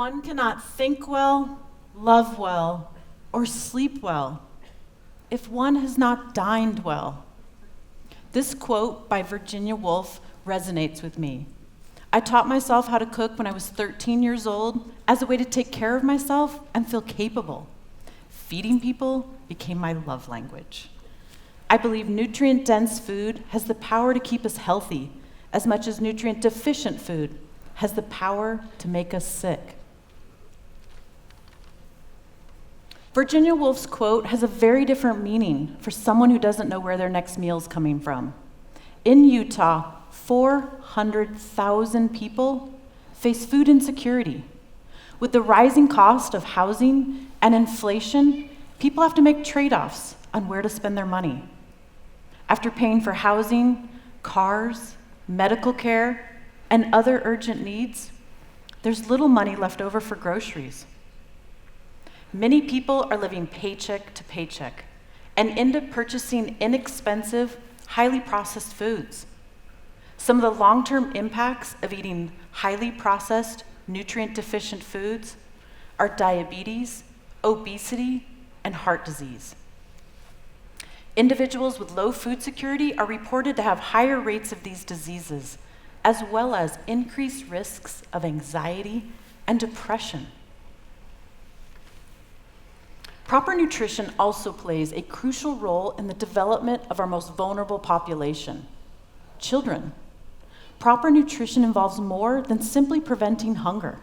One cannot think well, love well, or sleep well if one has not dined well. This quote by Virginia Woolf resonates with me. I taught myself how to cook when I was 13 years old as a way to take care of myself and feel capable. Feeding people became my love language. I believe nutrient-dense food has the power to keep us healthy as much as nutrient-deficient food has the power to make us sick. Virginia Woolf's quote has a very different meaning for someone who doesn't know where their next meal is coming from. In Utah, 400,000 people face food insecurity. With the rising cost of housing and inflation, people have to make trade-offs on where to spend their money. After paying for housing, cars, medical care, and other urgent needs, there's little money left over for groceries. Many people are living paycheck to paycheck and end up purchasing inexpensive, highly processed foods. Some of the long-term impacts of eating highly processed, nutrient-deficient foods are diabetes, obesity, and heart disease. Individuals with low food security are reported to have higher rates of these diseases, as well as increased risks of anxiety and depression. Proper nutrition also plays a crucial role in the development of our most vulnerable population, children. Proper nutrition involves more than simply preventing hunger.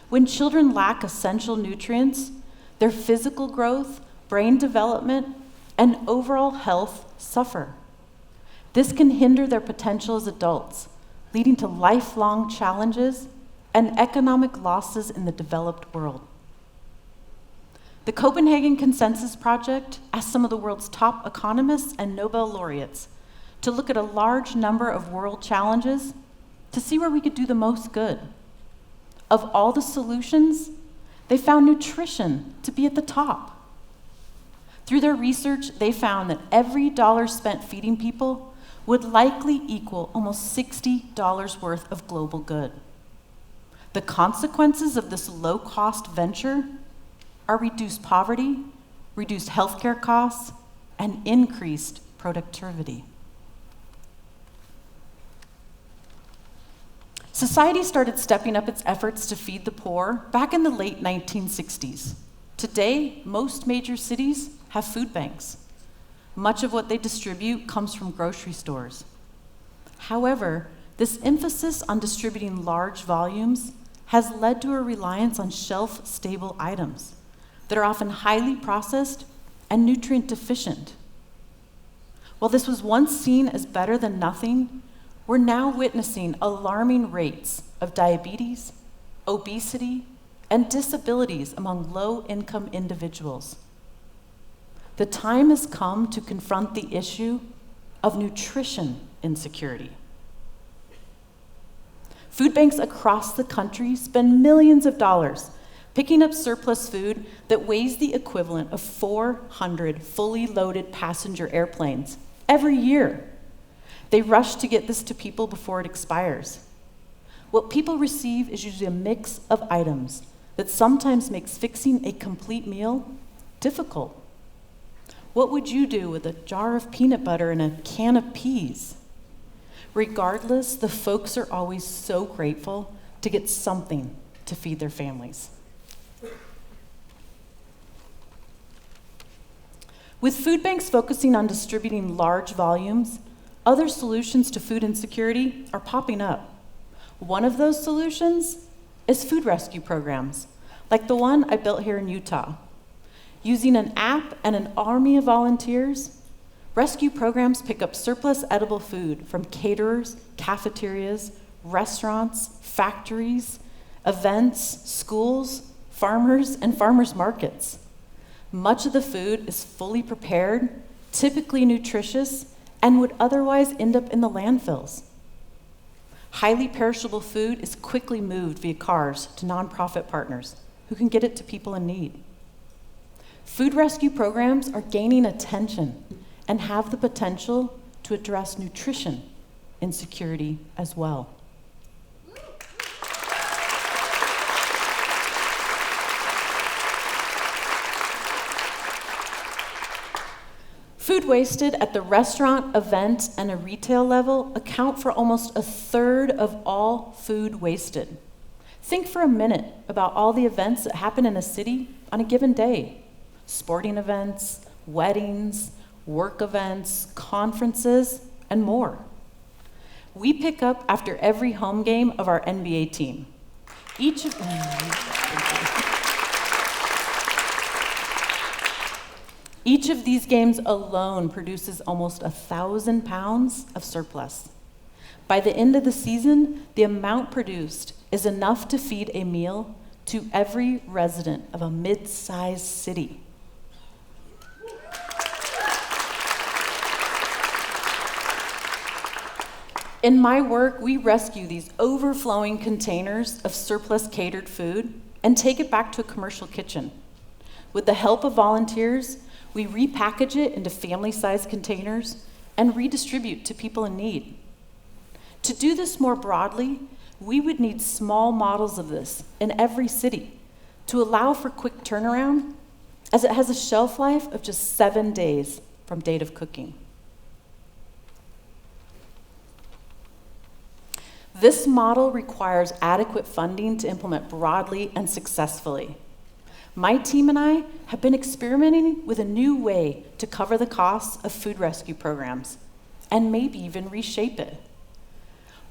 When children lack essential nutrients, their physical growth, brain development, and overall health suffer. This can hinder their potential as adults, leading to lifelong challenges and economic losses in the developed world. The Copenhagen Consensus Project asked some of the world's top economists and Nobel laureates to look at a large number of world challenges to see where we could do the most good. Of all the solutions, they found nutrition to be at the top. Through their research, they found that every dollar spent feeding people would likely equal almost $60 worth of global good. The consequences of this low-cost venture are reduced poverty, reduced healthcare costs, and increased productivity. Society started stepping up its efforts to feed the poor back in the late 1960s. Today, most major cities have food banks. Much of what they distribute comes from grocery stores. However, this emphasis on distributing large volumes has led to a reliance on shelf-stable items that are often highly processed and nutrient deficient. While this was once seen as better than nothing, we're now witnessing alarming rates of diabetes, obesity, and disabilities among low-income individuals. The time has come to confront the issue of nutrition insecurity. Food banks across the country spend millions of dollars picking up surplus food that weighs the equivalent of 400 fully loaded passenger airplanes every year. They rush to get this to people before it expires. What people receive is usually a mix of items that sometimes makes fixing a complete meal difficult. What would you do with a jar of peanut butter and a can of peas? Regardless, the folks are always so grateful to get something to feed their families. With food banks focusing on distributing large volumes, other solutions to food insecurity are popping up. One of those solutions is food rescue programs, like the one I built here in Utah. Using an app and an army of volunteers, rescue programs pick up surplus edible food from caterers, cafeterias, restaurants, factories, events, schools, farmers, and farmers markets. Much of the food is fully prepared, typically nutritious, and would otherwise end up in the landfills. Highly perishable food is quickly moved via cars to nonprofit partners who can get it to people in need. Food rescue programs are gaining attention and have the potential to address nutrition insecurity as well. Food wasted at the restaurant, event, and a retail level account for almost a third of all food wasted. Think for a minute about all the events that happen in a city on a given day. Sporting events, weddings, work events, conferences, and more. We pick up after every home game of our NBA team. Each of these games alone produces almost 1,000 pounds of surplus. By the end of the season, the amount produced is enough to feed a meal to every resident of a mid-sized city. In my work, we rescue these overflowing containers of surplus catered food and take it back to a commercial kitchen. With the help of volunteers, we repackage it into family-sized containers and redistribute to people in need. To do this more broadly, we would need small models of this in every city to allow for quick turnaround, as it has a shelf life of just 7 days from date of cooking. This model requires adequate funding to implement broadly and successfully. My team and I have been experimenting with a new way to cover the costs of food rescue programs, and maybe even reshape it.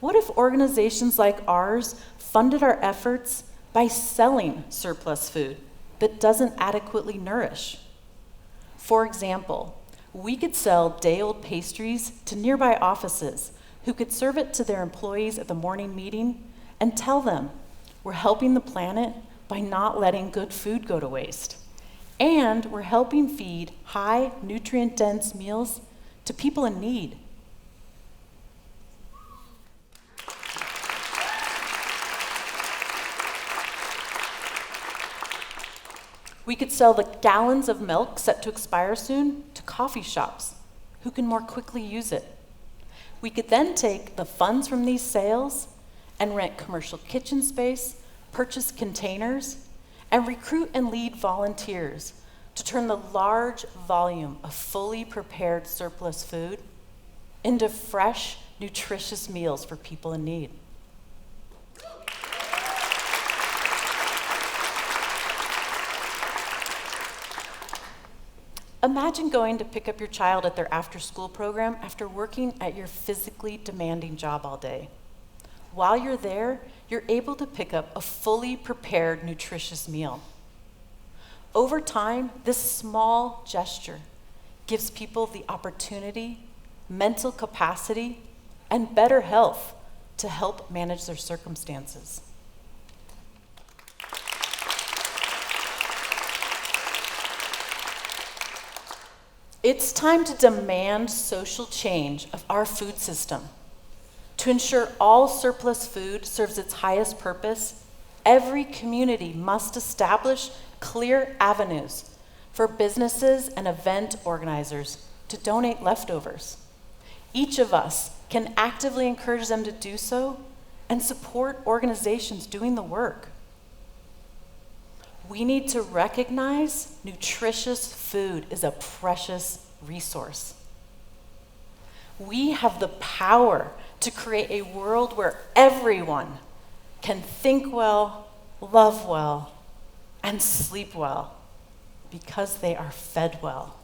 What if organizations like ours funded our efforts by selling surplus food that doesn't adequately nourish? For example, we could sell day-old pastries to nearby offices who could serve it to their employees at the morning meeting and tell them we're helping the planet by not letting good food go to waste. And we're helping feed high nutrient-dense meals to people in need. We could sell the gallons of milk set to expire soon to coffee shops who can more quickly use it. We could then take the funds from these sales and rent commercial kitchen space, purchase containers, and recruit and lead volunteers to turn the large volume of fully prepared surplus food into fresh, nutritious meals for people in need. Imagine going to pick up your child at their after-school program after working at your physically demanding job all day. While you're there, you're able to pick up a fully prepared, nutritious meal. Over time, this small gesture gives people the opportunity, mental capacity, and better health to help manage their circumstances. It's time to demand social change of our food system. To ensure all surplus food serves its highest purpose, every community must establish clear avenues for businesses and event organizers to donate leftovers. Each of us can actively encourage them to do so and support organizations doing the work. We need to recognize nutritious food is a precious resource. We have the power to create a world where everyone can think well, love well, and sleep well because they are fed well.